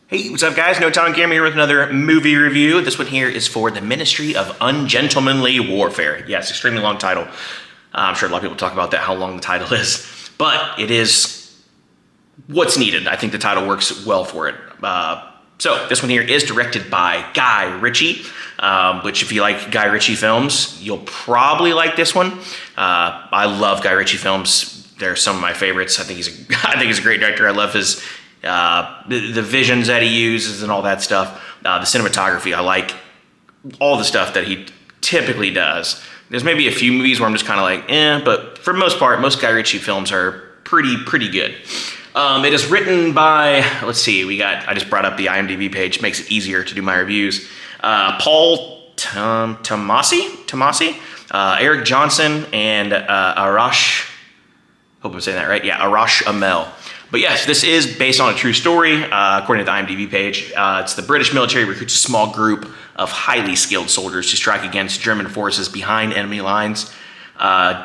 Hey, what's up guys? No Tom Gamer here with another movie review. This one here is for the Ministry of Ungentlemanly Warfare. Yes, extremely long title. I'm sure a lot of people talk about that, how long the title is. But it is what's needed. I think the title works well for it. So this one here is directed by Guy Ritchie, which if you like Guy Ritchie films, you'll probably like this one. I love Guy Ritchie films. They're some of my favorites. I think he's a great director. I love his the visions that he uses and all that stuff. The cinematography, I like all the stuff that he typically does. There's maybe a few movies where I'm just kind of like, but for the most part, most Guy Ritchie films are pretty good. It is written by, let's see, I just brought up the IMDb page, makes it easier to do my reviews. Paul Tomasi, Eric Johnson, and Arash, hope I'm saying that right, yeah, Arash Amel. But yes, this is based on a true story, according to the IMDb page. It's the British military recruits a small group of highly skilled soldiers to strike against German forces behind enemy lines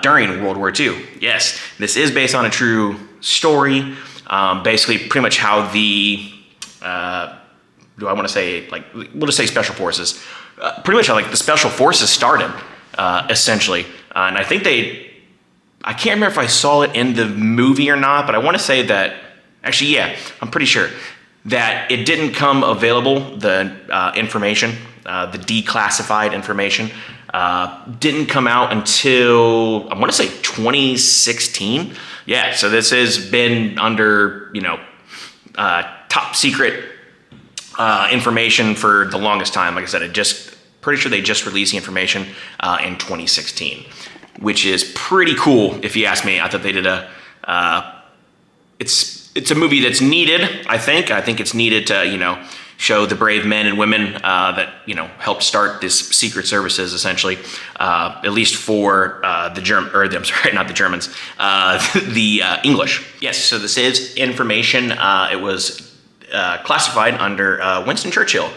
during World War II. Yes, this is based on a true story. Basically, pretty much how the, we'll just say special forces. Pretty much how the special forces started, essentially. And I think I can't remember if I saw it in the movie or not, but I want to say that, actually, yeah, I'm pretty sure that it didn't come available, the information, the declassified information, didn't come out until, I want to say 2016. Yeah, so this has been under, top secret information for the longest time. Like I said, pretty sure they just released the information in 2016. Which is pretty cool, if you ask me. I thought they did it's a movie that's needed, I think. I think it's needed to, show the brave men and women that, helped start this secret services, essentially, at least for not the Germans, the English. Yes, so this is information. It was classified under Winston Churchill,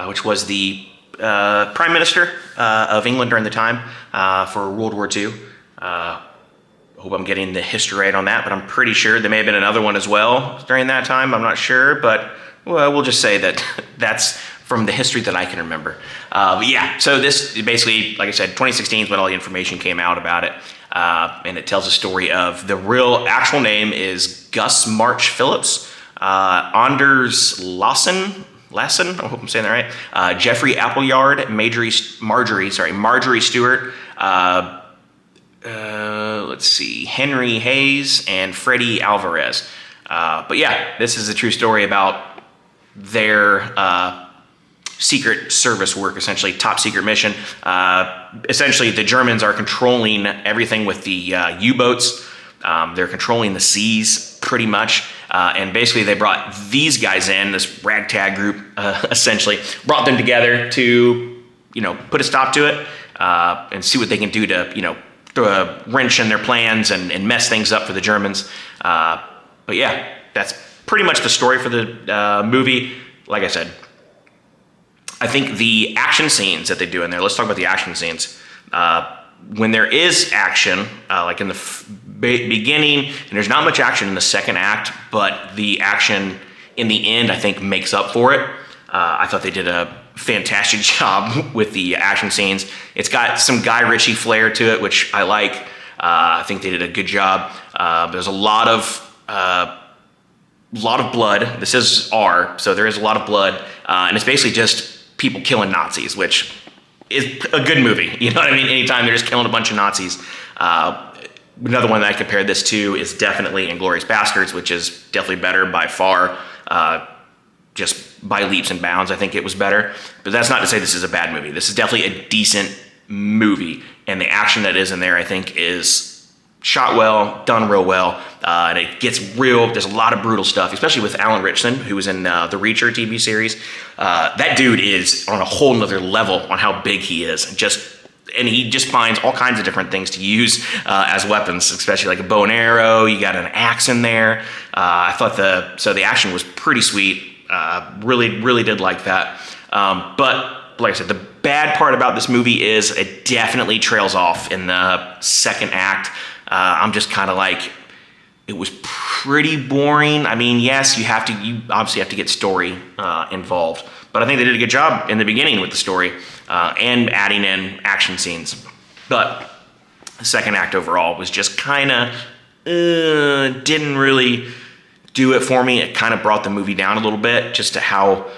which was the Prime Minister of England during the time for World War II. Hope I'm getting the history right on that, but I'm pretty sure there may have been another one as well during that time. I'm not sure, but we'll just say that that's from the history that I can remember. But yeah, so this basically, like I said, 2016 is when all the information came out about it. And it tells a story of the real actual name is Gus March Phillips, Anders Lassen, I hope I'm saying that right. Jeffrey Appleyard, Marjorie Stewart, let's see, Henry Hayes, and Freddie Alvarez. But yeah, this is a true story about their secret service work, essentially top secret mission. Essentially, the Germans are controlling everything with the U-boats. They're controlling the seas pretty much. And basically they brought these guys in, this ragtag group, essentially, brought them together to, put a stop to it and see what they can do to, throw a wrench in their plans and mess things up for the Germans. But yeah, that's pretty much the story for the movie. Like I said, I think the action scenes that they do in there, let's talk about the action scenes. When there is action, like in the beginning, and there's not much action in the second act, but the action in the end, I think, makes up for it. I thought they did a fantastic job with the action scenes. It's got some Guy Ritchie flair to it, which I like. I think they did a good job. There's a lot of blood. This is R, so there is a lot of blood, and it's basically just people killing Nazis, which is a good movie. You know what I mean? Anytime they're just killing a bunch of Nazis. Another one that I compared this to is definitely Inglourious Basterds, which is definitely better by far, just by leaps and bounds. I think it was better. But that's not to say this is a bad movie. This is definitely a decent movie. And the action that is in there, I think, is shot well, done real well, and it gets real. There's a lot of brutal stuff, especially with Alan Ritchson, who was in the Reacher TV series. That dude is on a whole nother level on how big he is, and he just finds all kinds of different things to use as weapons, especially like a bow and arrow. You got an axe in there. I thought the action was pretty sweet. Really did like that. But like I said, the bad part about this movie is it definitely trails off in the second act. I'm just kind of like, It was pretty boring. I mean, yes, you obviously have to get story involved, but I think they did a good job in the beginning with the story and adding in action scenes. But the second act overall was just kind of didn't really do it for me. It kind of brought the movie down a little bit, just to how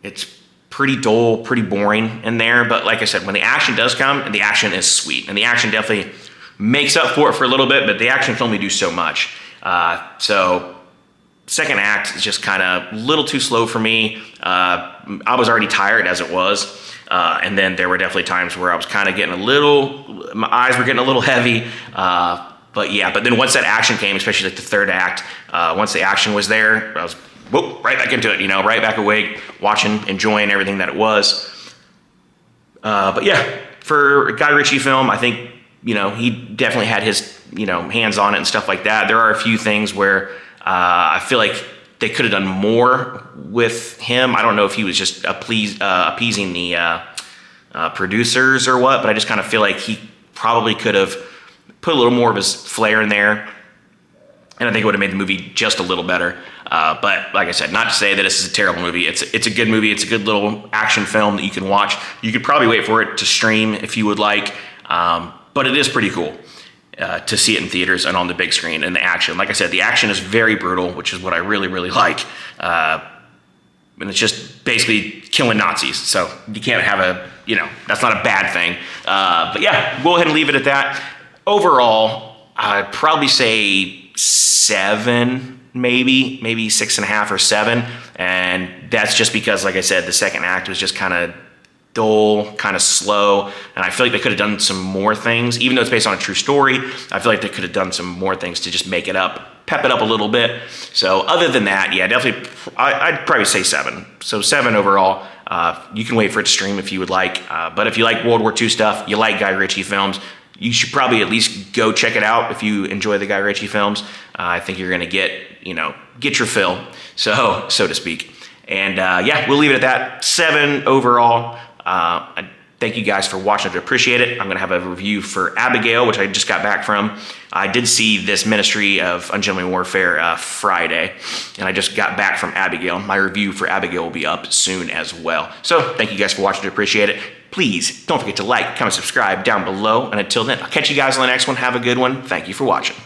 it's pretty dull, pretty boring in there. But like I said, when the action does come, and the action is sweet, and the action definitely makes up for it for a little bit, but the action can only do so much. So second act is just kind of a little too slow for me. I was already tired as it was. And then there were definitely times where I was kind of getting my eyes were getting a little heavy. But then once that action came, especially like the third act, once the action was there, I was right back into it, right back awake, watching, enjoying everything that it was. But yeah, for a Guy Ritchie film, I think, he definitely had his, hands on it and stuff like that. There are a few things where I feel like they could have done more with him. I don't know if he was just appeasing the producers or what, but I just kind of feel like he probably could have put a little more of his flair in there, and I think it would have made the movie just a little better. But like I said, not to say that this is a terrible movie. It's a good movie. It's a good little action film that you can watch. You could probably wait for it to stream if you would like, but it is pretty cool to see it in theaters and on the big screen. And the action, like I said, the action is very brutal, which is what I really, really like. And it's just basically killing Nazis. So you can't have that's not a bad thing. But yeah, go ahead and leave it at that. Overall, I'd probably say 7, maybe 6.5 or 7. And that's just because, like I said, the second act was just kind of dull, kind of slow, and I feel like they could have done some more things. Even though it's based on a true story, I feel like they could have done some more things to just make it up, pep it up a little bit. So other than that, yeah, definitely, I'd probably say 7. So 7 overall. You can wait for it to stream if you would like, but if you like World War II stuff, you like Guy Ritchie films, you should probably at least go check it out if you enjoy the Guy Ritchie films. I think you're gonna get your fill, so to speak. And yeah, we'll leave it at that. 7 overall. I thank you guys for watching. I appreciate it. I'm going to have a review for Abigail, which I just got back from. I did see this Ministry of Ungentlemanly Warfare Friday, and I just got back from Abigail. My review for Abigail will be up soon as well. So thank you guys for watching. I appreciate it. Please don't forget to like, comment, subscribe down below. And until then, I'll catch you guys on the next one. Have a good one. Thank you for watching.